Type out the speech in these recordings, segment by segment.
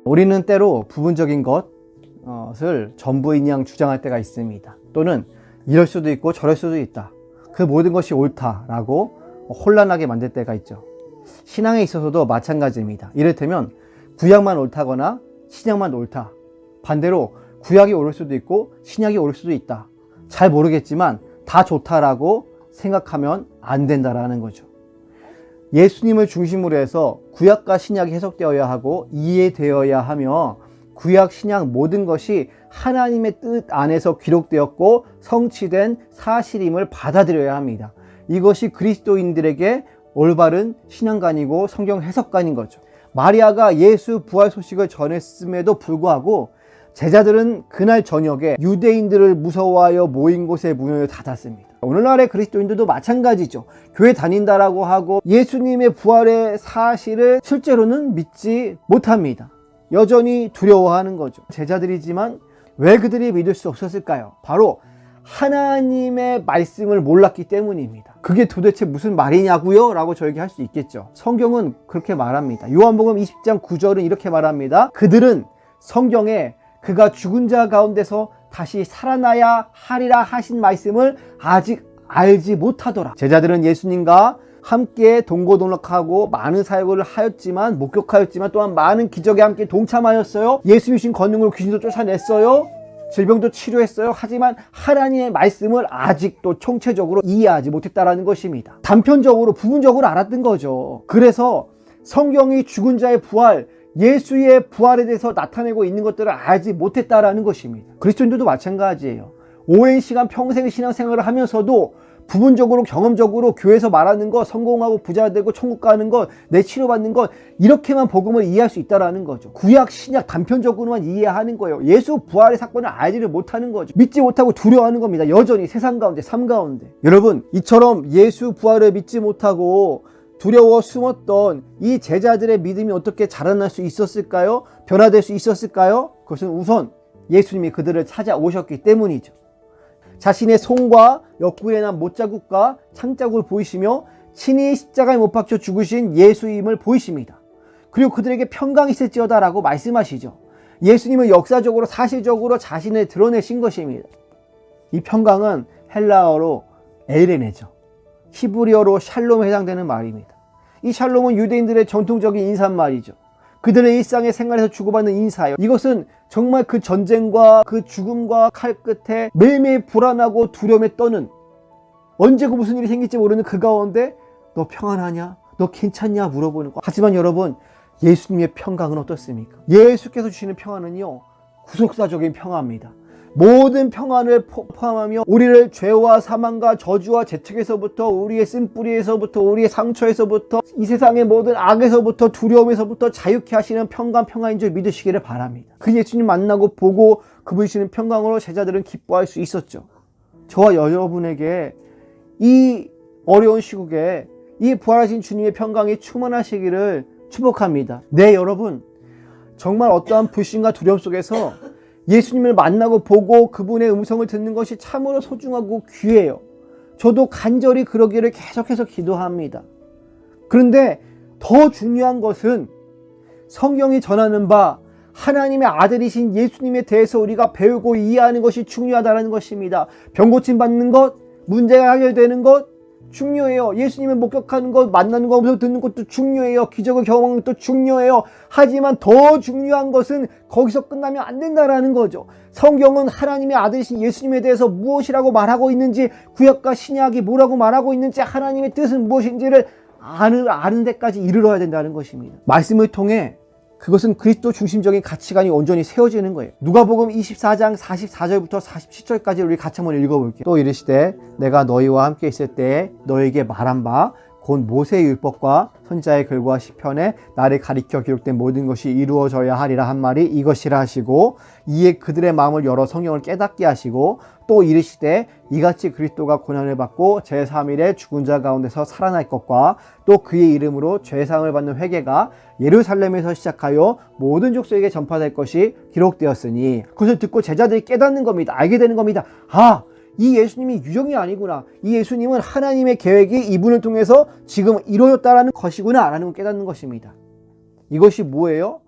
우리는 때로 부분적인 것을 전부인 양 주장할 때가 있습니다. 또는 이럴 수도 있고 저럴 수도 있다. 그 모든 것이 옳다라고 혼란하게 만들 때가 있죠. 신앙에 있어서도 마찬가지입니다. 이를테면 구약만 옳다거나 신약만 옳다. 반대로 구약이 옳을 수도 있고 신약이 옳을 수도 있다. 잘 모르겠지만 다 좋다라고 생각하면 안 된다라는 거죠. 예수님을 중심으로 해서 구약과 신약이 해석되어야 하고 이해되어야 하며 구약, 신약 모든 것이 하나님의 뜻 안에서 기록되었고 성취된 사실임을 받아들여야 합니다. 이것이 그리스도인들에게 올바른 신앙관이고 성경 해석관인 거죠. 마리아가 예수 부활 소식을 전했음에도 불구하고 제자들은 그날 저녁에 유대인들을 무서워하여 모인 곳에 문을 닫았습니다. 오늘날의 그리스도인들도 마찬가지죠. 교회 다닌다라고 하고 예수님의 부활의 사실을 실제로는 믿지 못합니다. 여전히 두려워하는 거죠. 제자들이지만 왜 그들이 믿을 수 없었을까요? 바로 하나님의 말씀을 몰랐기 때문입니다. 그게 도대체 무슨 말이냐고요? 라고 저에게 할 수 있겠죠. 성경은 그렇게 말합니다. 요한복음 20장 9절은 이렇게 말합니다. 그들은 성경에 그가 죽은 자 가운데서 다시 살아나야 하리라 하신 말씀을 아직 알지 못하더라. 제자들은 예수님과 함께 동고동락하고 많은 사역을 하였지만 목격하였지만 또한 많은 기적에 함께 동참하였어요. 예수님 주신 권능으로 귀신도 쫓아냈어요. 질병도 치료했어요. 하지만 하나님의 말씀을 아직도 총체적으로 이해하지 못했다라는 것입니다. 단편적으로 부분적으로 알았던 거죠. 그래서 성경이 죽은 자의 부활, 예수의 부활에 대해서 나타내고 있는 것들을 알지 못했다라는 것입니다. 그리스도인들도 마찬가지예요. 오랜 시간 평생 신앙생활을 하면서도 부분적으로 경험적으로 교회에서 말하는 것, 성공하고 부자 되고 천국 가는 것, 내 치료받는 것, 이렇게만 복음을 이해할 수 있다라는 거죠. 구약, 신약 단편적으로만 이해하는 거예요. 예수 부활의 사건을 알지를 못하는 거죠. 믿지 못하고 두려워하는 겁니다. 여전히 세상 가운데, 삶 가운데. 여러분, 이처럼 예수 부활을 믿지 못하고 두려워 숨었던 이 제자들의 믿음이 어떻게 자라날 수 있었을까요? 변화될 수 있었을까요? 그것은 우선 예수님이 그들을 찾아오셨기 때문이죠. 자신의 손과 옆구리에 난 못자국과 창자국을 보이시며 친히 십자가에 못 박혀 죽으신 예수임을 보이십니다. 그리고 그들에게 평강이 있을지어다 라고 말씀하시죠. 예수님은 역사적으로 사실적으로 자신을 드러내신 것입니다. 이 평강은 헬라어로 에이레네죠. 히브리어로 샬롬에 해당되는 말입니다. 이 샬롬은 유대인들의 전통적인 인사말이죠. 그들의 일상의 생활에서 주고받는 인사예요. 이것은 정말 그 전쟁과 그 죽음과 칼 끝에 매일매일 불안하고 두려움에 떠는, 언제 그 무슨 일이 생길지 모르는 그 가운데 너 평안하냐? 너 괜찮냐? 물어보는 거. 하지만 여러분, 예수님의 평강은 어떻습니까? 예수께서 주시는 평안은요, 구속사적인 평화입니다. 모든 평안을 포함하며 우리를 죄와 사망과 저주와 재책에서부터, 우리의 쓴뿌리에서부터, 우리의 상처에서부터, 이 세상의 모든 악에서부터, 두려움에서부터 자유케 하시는 평강인 줄 믿으시기를 바랍니다. 그 예수님 만나고 보고 그분이 주시는 평강으로 제자들은 기뻐할 수 있었죠. 저와 여러분에게 이 어려운 시국에 이 부활하신 주님의 평강이 충만하시기를 축복합니다. 네, 여러분, 정말 어떠한 불신과 두려움 속에서 예수님을 만나고 보고 그분의 음성을 듣는 것이 참으로 소중하고 귀해요. 저도 간절히 그러기를 계속해서 기도합니다. 그런데 더 중요한 것은 성경이 전하는 바 하나님의 아들이신 예수님에 대해서 우리가 배우고 이해하는 것이 중요하다는 것입니다. 병 고침 받는 것, 문제가 해결되는 것 중요해요. 예수님을 목격하는 것, 만나는 것, 음성 듣는 것도 중요해요. 기적을 경험하는 것도 중요해요. 하지만 더 중요한 것은 거기서 끝나면 안 된다라는 거죠. 성경은 하나님의 아들이신 예수님에 대해서 무엇이라고 말하고 있는지, 구약과 신약이 뭐라고 말하고 있는지, 하나님의 뜻은 무엇인지를 아는 데까지 이르러야 된다는 것입니다. 말씀을 통해 그것은 그리스도 중심적인 가치관이 온전히 세워지는 거예요. 누가복음 24장 44절부터 47절까지 우리 같이 한번 읽어볼게요. 또 이르시되 내가 너희와 함께 있을 때에 너희에게 말한 바 곧 모세의 율법과 선지자의 글과 시편에 나를 가리켜 기록된 모든 것이 이루어져야 하리라 한 말이 이것이라 하시고, 이에 그들의 마음을 열어 성경을 깨닫게 하시고, 또 이르시되 이같이 그리스도가 고난을 받고 제3일에 죽은 자 가운데서 살아날 것과 또 그의 이름으로 죄사함을 받는 회개가 예루살렘에서 시작하여 모든 족속에게 전파될 것이 기록되었으니, 그것을 듣고 제자들이 깨닫는 겁니다. 알게 되는 겁니다. 이 예수님이 유령이 아니구나. 이 예수님은 하나님의 계획이 이분을 통해서 지금 이루어졌다는 것이구나 라는 걸 깨닫는 것입니다. 이것이 뭐예요?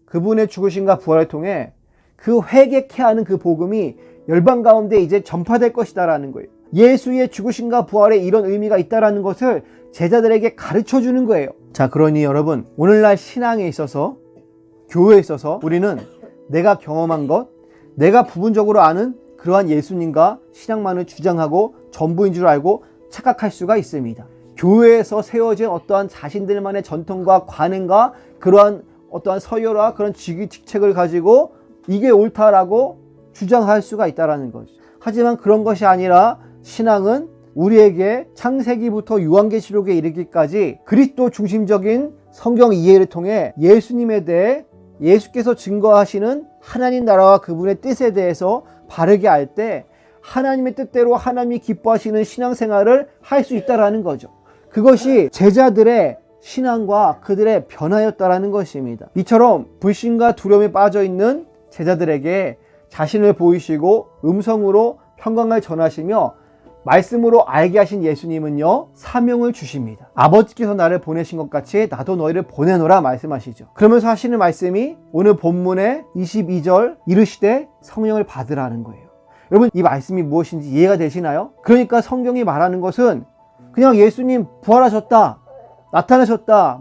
그분의 죽으심과 부활을 통해 그 회개케 하는 그 복음이 열방 가운데 이제 전파될 것이다라는 거예요. 예수의 죽으심과 부활에 이런 의미가 있다라는 것을 제자들에게 가르쳐 주는 거예요. 자, 그러니 여러분, 오늘날 신앙에 있어서, 교회에 있어서 우리는 내가 경험한 것, 내가 부분적으로 아는 그러한 예수님과 신앙만을 주장하고 전부인 줄 알고 착각할 수가 있습니다. 교회에서 세워진 어떠한 자신들만의 전통과 관행과 그러한 어떠한 서열화, 그런 직책을 가지고 이게 옳다라고 주장할 수가 있다는 거죠. 하지만 그런 것이 아니라 신앙은 우리에게 창세기부터 요한계시록에 이르기까지 그리스도 중심적인 성경 이해를 통해 예수님에 대해 예수께서 증거하시는 하나님 나라와 그분의 뜻에 대해서 바르게 알 때 하나님의 뜻대로 하나님이 기뻐하시는 신앙생활을 할 수 있다는 거죠. 그것이 제자들의 신앙과 그들의 변화였다라는 것입니다. 이처럼 불신과 두려움에 빠져있는 제자들에게 자신을 보이시고 음성으로 평강을 전하시며 말씀으로 알게 하신 예수님은요, 사명을 주십니다. 아버지께서 나를 보내신 것 같이 나도 너희를 보내노라 말씀하시죠. 그러면서 하시는 말씀이 오늘 본문의 22절 이르시되 성령을 받으라는 거예요. 여러분, 이 말씀이 무엇인지 이해가 되시나요? 그러니까 성경이 말하는 것은 그냥 예수님 부활하셨다, 나타나셨다,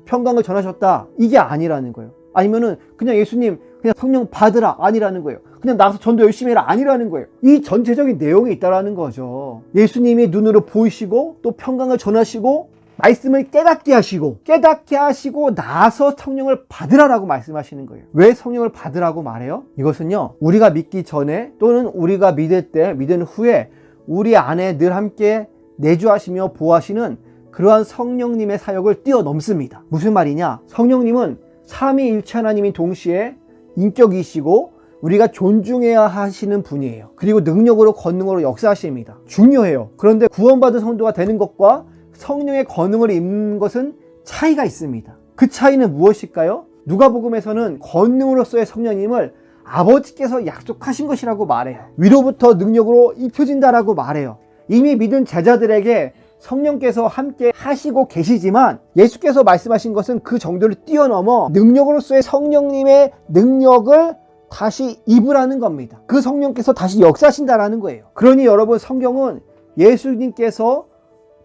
평강을 전하셨다, 이게 아니라는 거예요. 아니면은 그냥 예수님 그냥 성령 받으라, 아니라는 거예요. 그냥 나가서 전도 열심히 해라, 아니라는 거예요. 이 전체적인 내용이 있다라는 거죠. 예수님이 눈으로 보이시고 또 평강을 전하시고 말씀을 깨닫게 하시고 나서 성령을 받으라라고 말씀하시는 거예요. 왜 성령을 받으라고 말해요? 이것은요, 우리가 믿기 전에 또는 우리가 믿을 때, 믿은 후에 우리 안에 늘 함께 내주하시며 보호하시는 그러한 성령님의 사역을 뛰어넘습니다. 무슨 말이냐? 성령님은 삼위일체 하나님이 동시에 인격이시고 우리가 존중해야 하시는 분이에요. 그리고 능력으로 권능으로 역사하십니다. 중요해요. 그런데 구원받은 성도가 되는 것과 성령의 권능을 입는 것은 차이가 있습니다. 그 차이는 무엇일까요? 누가복음에서는 권능으로서의 성령님을 아버지께서 약속하신 것이라고 말해요. 위로부터 능력으로 입혀진다라고 말해요. 이미 믿은 제자들에게 성령께서 함께 하시고 계시지만 예수께서 말씀하신 것은 그 정도를 뛰어넘어 능력으로서의 성령님의 능력을 다시 입으라는 겁니다. 그 성령께서 다시 역사하신다라는 거예요. 그러니 여러분, 성경은 예수님께서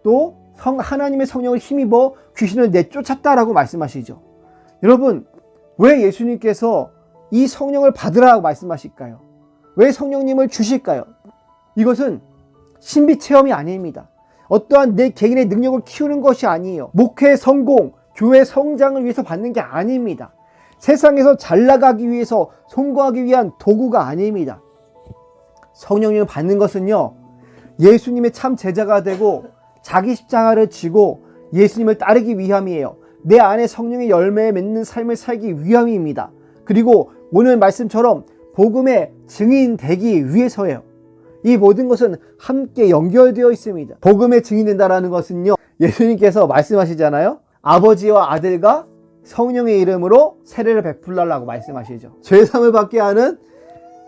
또 하나님의 성령을 힘입어 귀신을 내쫓았다라고 말씀하시죠. 여러분, 왜 예수님께서 이 성령을 받으라고 말씀하실까요? 왜 성령님을 주실까요? 이것은 신비 체험이 아닙니다. 어떠한 내 개인의 능력을 키우는 것이 아니에요. 목회 성공, 교회 성장을 위해서 받는 게 아닙니다. 세상에서 잘 나가기 위해서 성공하기 위한 도구가 아닙니다. 성령님을 받는 것은요, 예수님의 참 제자가 되고 자기 십자가를 지고 예수님을 따르기 위함이에요. 내 안에 성령의 열매에 맺는 삶을 살기 위함입니다. 그리고 오늘 말씀처럼 복음의 증인 되기 위해서예요. 이 모든 것은 함께 연결되어 있습니다. 복음의 증인 된다는 것은요, 예수님께서 말씀하시잖아요. 아버지와 아들과 성령의 이름으로 세례를 베풀라고 말씀하시죠. 죄사함을 받게 하는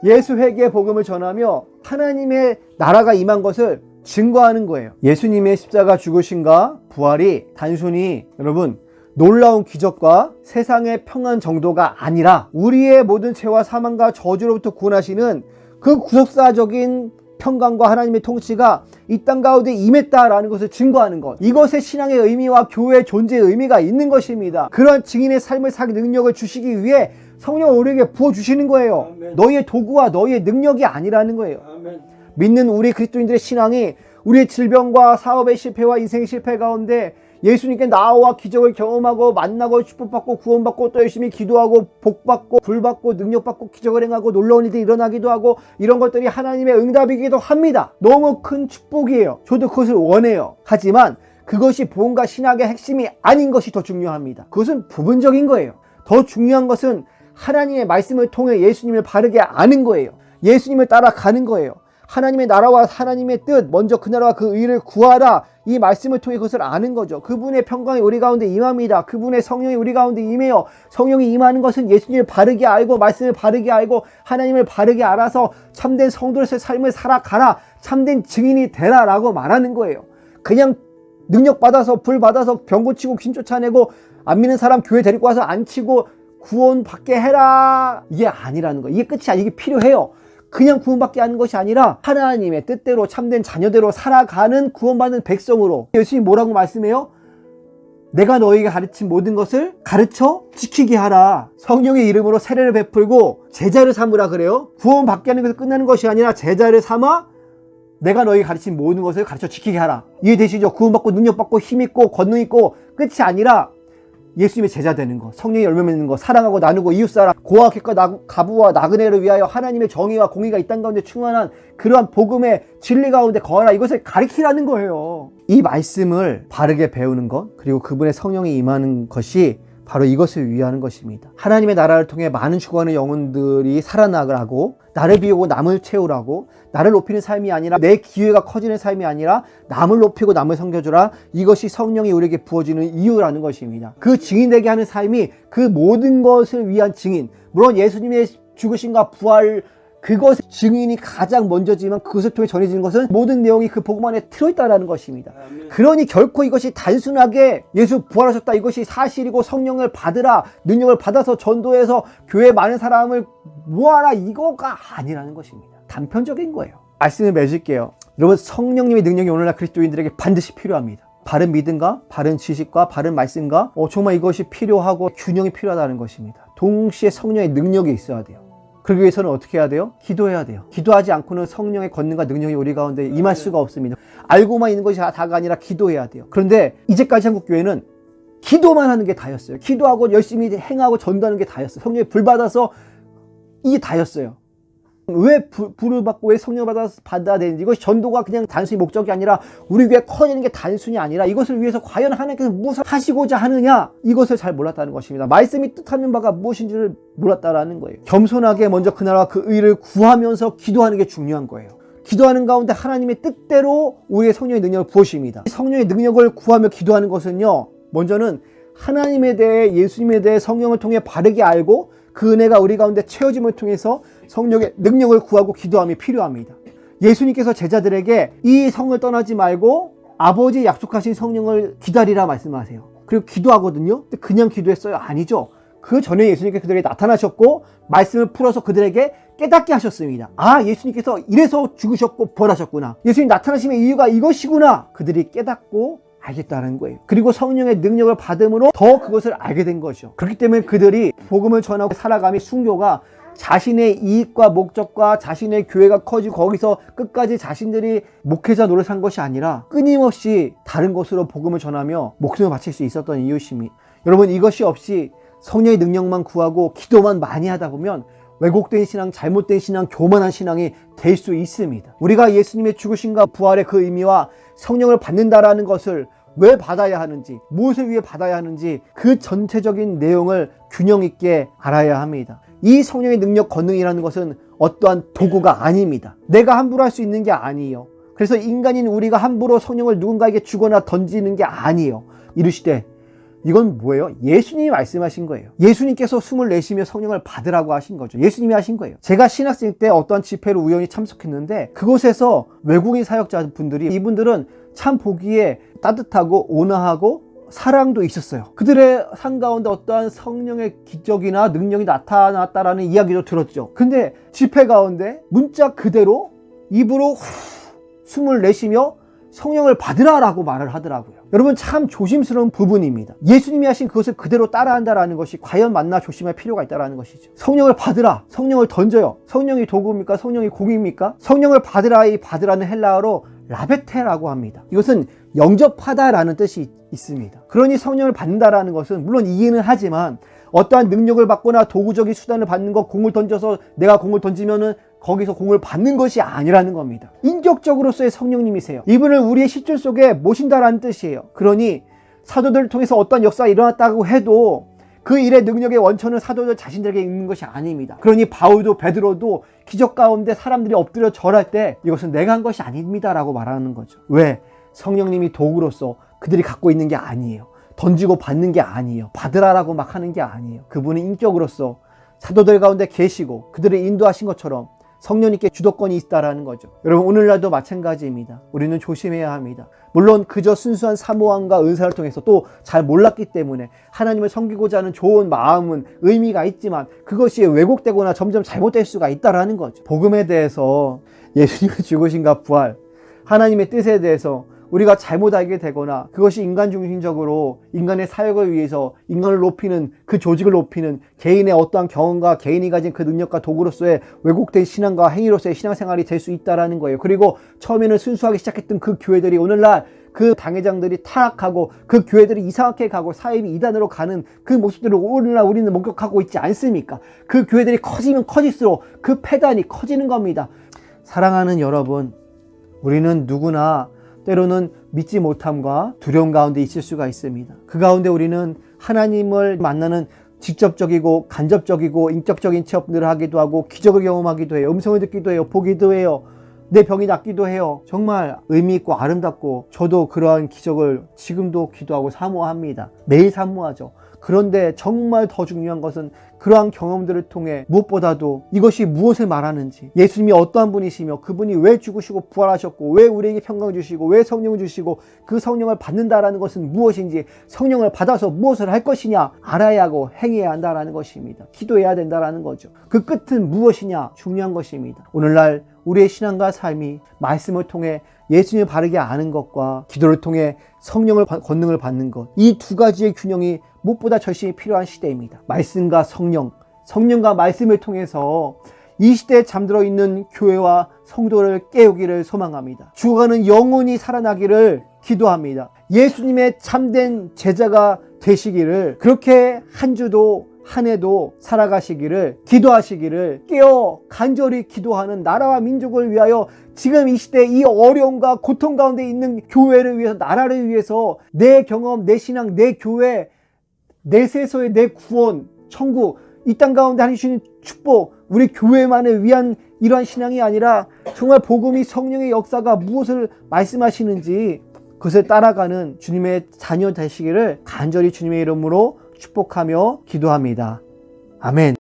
예수 회개의 복음을 전하며 하나님의 나라가 임한 것을 증거하는 거예요. 예수님의 십자가 죽으심과 부활이 단순히 여러분 놀라운 기적과 세상의 평안 정도가 아니라 우리의 모든 죄와 사망과 저주로부터 구원하시는 그 구속사적인 평강과 하나님의 통치가 이 땅 가운데 임했다라는 것을 증거하는 것, 이것의 신앙의 의미와 교회의 존재의 의미가 있는 것입니다. 그런 증인의 삶을 사기 능력을 주시기 위해 성령을 우리에게 부어주시는 거예요. 아멘. 너희의 도구와 너희의 능력이 아니라는 거예요. 아멘. 믿는 우리 그리스도인들의 신앙이 우리의 질병과 사업의 실패와 인생의 실패 가운데 예수님께 나와 기적을 경험하고 만나고 축복받고 구원받고 또 열심히 기도하고 복받고 불받고 능력받고 기적을 행하고 놀라운 일들이 일어나기도 하고 이런 것들이 하나님의 응답이기도 합니다. 너무 큰 축복이에요. 저도 그것을 원해요. 하지만 그것이 복음과 신학의 핵심이 아닌 것이 더 중요합니다. 그것은 부분적인 거예요. 더 중요한 것은 하나님의 말씀을 통해 예수님을 바르게 아는 거예요. 예수님을 따라가는 거예요. 하나님의 나라와 하나님의 뜻, 먼저 그 나라와 그 의를 구하라. 이 말씀을 통해 그것을 아는 거죠. 그분의 평강이 우리 가운데 임합니다. 그분의 성령이 우리 가운데 임해요. 성령이 임하는 것은 예수님을 바르게 알고 말씀을 바르게 알고 하나님을 바르게 알아서 참된 성도로서의 삶을 살아가라. 참된 증인이 되라 라고 말하는 거예요. 그냥 능력 받아서 불 받아서 병 고치고 귀신 쫓아내고 안 믿는 사람 교회 데리고 와서 안 치고 구원받게 해라 이게 아니라는 거예요. 이게 끝이 아니에요. 이게 필요해요. 그냥 구원받게 하는 것이 아니라 하나님의 뜻대로 참된 자녀대로 살아가는 구원받는 백성으로. 예수님이 뭐라고 말씀해요? 내가 너희에게 가르친 모든 것을 가르쳐 지키게 하라. 성령의 이름으로 세례를 베풀고 제자를 삼으라 그래요. 구원받게 하는 것에서 끝나는 것이 아니라 제자를 삼아 내가 너희에게 가르친 모든 것을 가르쳐 지키게 하라. 이해되시죠? 구원받고 능력받고 힘있고 권능 있고 끝이 아니라 예수님의 제자 되는 것, 성령의 열매 맺는 것, 사랑하고 나누고 이웃사랑, 고와 객과 가부와 나그네를 위하여 하나님의 정의와 공의가 이 땅 가운데 충만한 그러한 복음의 진리 가운데 거하라. 이것을 가르치라는 거예요. 이 말씀을 바르게 배우는 것, 그리고 그분의 성령이 임하는 것이 바로 이것을 위하는 것입니다. 하나님의 나라를 통해 많은 죽어가는 영혼들이 살아나가라고, 나를 비우고 남을 채우라고, 나를 높이는 삶이 아니라 내 기회가 커지는 삶이 아니라 남을 높이고 남을 섬겨주라. 이것이 성령이 우리에게 부어지는 이유라는 것입니다. 그 증인되게 하는 삶이 그 모든 것을 위한 증인. 물론 예수님의 죽으심과 부활, 그것의 증인이 가장 먼저지만 그것을 통해 전해지는 것은 모든 내용이 그 복음 안에 들어있다는 것입니다. 그러니 결코 이것이 단순하게 예수 부활하셨다 이것이 사실이고 성령을 받으라, 능력을 받아서 전도해서 교회에 많은 사람을 모아라 이거가 아니라는 것입니다. 단편적인 거예요. 말씀을 맺을게요. 여러분, 성령님의 능력이 오늘날 그리스도인들에게 반드시 필요합니다. 바른 믿음과 바른 지식과 바른 말씀과 정말 이것이 필요하고 균형이 필요하다는 것입니다. 동시에 성령의 능력이 있어야 돼요. 그러기 위해서는 어떻게 해야 돼요? 기도해야 돼요. 기도하지 않고는 성령의 권능과 능력이 우리 가운데 임할 수가 없습니다. 알고만 있는 것이 다가 아니라 기도해야 돼요. 그런데 이제까지 한국교회는 기도만 하는 게 다였어요. 기도하고 열심히 행하고 전도하는 게 다였어요. 성령의 불 받아서 이게 다였어요. 왜 불을 받고 왜 성령을 받아야 되는지, 이것이 전도가 그냥 단순히 목적이 아니라 우리 교회 커지는 게 단순히 아니라 이것을 위해서 과연 하나님께서 무엇을 하시고자 하느냐, 이것을 잘 몰랐다는 것입니다. 말씀이 뜻하는 바가 무엇인지를 몰랐다라는 거예요. 겸손하게 먼저 그 나라와 그 의를 구하면서 기도하는 게 중요한 거예요. 기도하는 가운데 하나님의 뜻대로 우리의 성령의 능력을 부으십니다. 성령의 능력을 구하며 기도하는 것은요, 먼저는 하나님에 대해, 예수님에 대해 성령을 통해 바르게 알고 그 은혜가 우리 가운데 채워짐을 통해서 성령의 능력을 구하고 기도함이 필요합니다. 예수님께서 제자들에게 이 성을 떠나지 말고 아버지 약속하신 성령을 기다리라 말씀하세요. 그리고 기도하거든요. 근데 그냥 기도했어요? 아니죠. 그 전에 예수님께서 그들에게 나타나셨고 말씀을 풀어서 그들에게 깨닫게 하셨습니다. 아, 예수님께서 이래서 죽으셨고 부활하셨구나. 예수님 나타나심의 이유가 이것이구나. 그들이 깨닫고 알겠다는 거예요. 그리고 성령의 능력을 받음으로 더 그것을 알게 된 거죠. 그렇기 때문에 그들이 복음을 전하고 살아감이 순교가 자신의 이익과 목적과 자신의 교회가 커지고 거기서 끝까지 자신들이 목회자 노릇한 것이 아니라 끊임없이 다른 곳으로 복음을 전하며 목숨을 바칠 수 있었던 이유십니다. 여러분, 이것이 없이 성령의 능력만 구하고 기도만 많이 하다 보면 왜곡된 신앙, 잘못된 신앙, 교만한 신앙이 될 수 있습니다. 우리가 예수님의 죽으심과 부활의 그 의미와 성령을 받는다라는 것을 왜 받아야 하는지, 무엇을 위해 받아야 하는지 그 전체적인 내용을 균형 있게 알아야 합니다. 이 성령의 능력, 권능이라는 것은 어떠한 도구가 아닙니다. 내가 함부로 할 수 있는 게 아니에요. 그래서 인간인 우리가 함부로 성령을 누군가에게 주거나 던지는 게 아니에요. 이르시되, 이건 뭐예요? 예수님이 말씀하신 거예요. 예수님께서 숨을 내쉬며 성령을 받으라고 하신 거죠. 예수님이 하신 거예요. 제가 신학생 때 어떠한 집회를 우연히 참석했는데 그곳에서 외국인 사역자분들이, 이분들은 참 보기에 따뜻하고 온화하고 사랑도 있었어요. 그들의 삶 가운데 어떠한 성령의 기적이나 능력이 나타났다라는 이야기도 들었죠. 근데 집회 가운데 문자 그대로 입으로 숨을 내쉬며 성령을 받으라라고 말을 하더라고요. 여러분, 참 조심스러운 부분입니다. 예수님이 하신 그것을 그대로 따라한다라는 것이 과연 맞나 조심할 필요가 있다라는 것이죠. 성령을 받으라, 성령을 던져요. 성령이 도구입니까? 성령이 공입니까? 성령을 받으라, 이 받으라는 헬라어로 라베테라고 합니다. 이것은 영접하다라는 뜻이 있습니다. 그러니 성령을 받는다라는 것은 물론 이해는 하지만 어떠한 능력을 받거나 도구적인 수단을 받는 것, 공을 던져서 내가 공을 던지면은 거기서 공을 받는 것이 아니라는 겁니다. 인격적으로서의 성령님이세요. 이분을 우리의 시줄 속에 모신다라는 뜻이에요. 그러니 사도들을 통해서 어떤 역사가 일어났다고 해도 그 일의 능력의 원천은 사도들 자신들에게 있는 것이 아닙니다. 그러니 바울도 베드로도 기적 가운데 사람들이 엎드려 절할 때 이것은 내가 한 것이 아닙니다 라고 말하는 거죠. 왜? 성령님이 도구로서 그들이 갖고 있는 게 아니에요. 던지고 받는 게 아니에요. 받으라라고 막 하는 게 아니에요. 그분은 인격으로서 사도들 가운데 계시고 그들을 인도하신 것처럼 성령님께 주도권이 있다라는 거죠. 여러분, 오늘날도 마찬가지입니다. 우리는 조심해야 합니다. 물론 그저 순수한 사모함과 은사를 통해서 또 잘 몰랐기 때문에 하나님을 섬기고자 하는 좋은 마음은 의미가 있지만 그것이 왜곡되거나 점점 잘못될 수가 있다라는 거죠. 복음에 대해서, 예수님의 죽으심과 부활, 하나님의 뜻에 대해서 우리가 잘못 알게 되거나 그것이 인간 중심적으로 인간의 사역을 위해서 인간을 높이는, 그 조직을 높이는 개인의 어떠한 경험과 개인이 가진 그 능력과 도구로서의 왜곡된 신앙과 행위로서의 신앙생활이 될 수 있다는 거예요. 그리고 처음에는 순수하게 시작했던 그 교회들이 오늘날 그 당회장들이 타락하고 그 교회들이 이상하게 가고 사입이 이단으로 가는 그 모습들을 오늘날 우리는 목격하고 있지 않습니까? 그 교회들이 커지면 커질수록 그 폐단이 커지는 겁니다. 사랑하는 여러분, 우리는 누구나 때로는 믿지 못함과 두려움 가운데 있을 수가 있습니다. 그 가운데 우리는 하나님을 만나는 직접적이고 간접적이고 인격적인 체험들을 하기도 하고 기적을 경험하기도 해요. 음성을 듣기도 해요. 보기도 해요. 내 병이 낫기도 해요. 정말 의미 있고 아름답고 저도 그러한 기적을 지금도 기도하고 사모합니다. 매일 사모하죠. 그런데 정말 더 중요한 것은 그러한 경험들을 통해 무엇보다도 이것이 무엇을 말하는지, 예수님이 어떠한 분이시며 그분이 왜 죽으시고 부활하셨고 왜 우리에게 평강 주시고 왜 성령을 주시고 그 성령을 받는다라는 것은 무엇인지, 성령을 받아서 무엇을 할 것이냐 알아야 하고 행해야 한다라는 것입니다. 기도해야 된다라는 거죠. 그 끝은 무엇이냐 중요한 것입니다. 오늘날 우리의 신앙과 삶이 말씀을 통해 예수님을 바르게 아는 것과 기도를 통해 성령을 권능을 받는 것, 이 두 가지의 균형이 무엇보다 절실히 필요한 시대입니다. 말씀과 성령, 성령과 말씀을 통해서 이 시대에 잠들어 있는 교회와 성도를 깨우기를 소망합니다. 죽어가는 영혼이 살아나기를 기도합니다. 예수님의 참된 제자가 되시기를, 그렇게 한 주도 한 해도 살아가시기를 기도하시기를 깨어 간절히 기도하는 나라와 민족을 위하여, 지금 이 시대 이 어려움과 고통 가운데 있는 교회를 위해서, 나라를 위해서 내 경험, 내 신앙, 내 교회, 내 세서의 내 구원, 천국, 이 땅 가운데 하나님 주시는 축복, 우리 교회만을 위한 이러한 신앙이 아니라 정말 복음이, 성령의 역사가 무엇을 말씀하시는지 그것을 따라가는 주님의 자녀 되시기를 간절히 주님의 이름으로 축복하며 기도합니다. 아멘.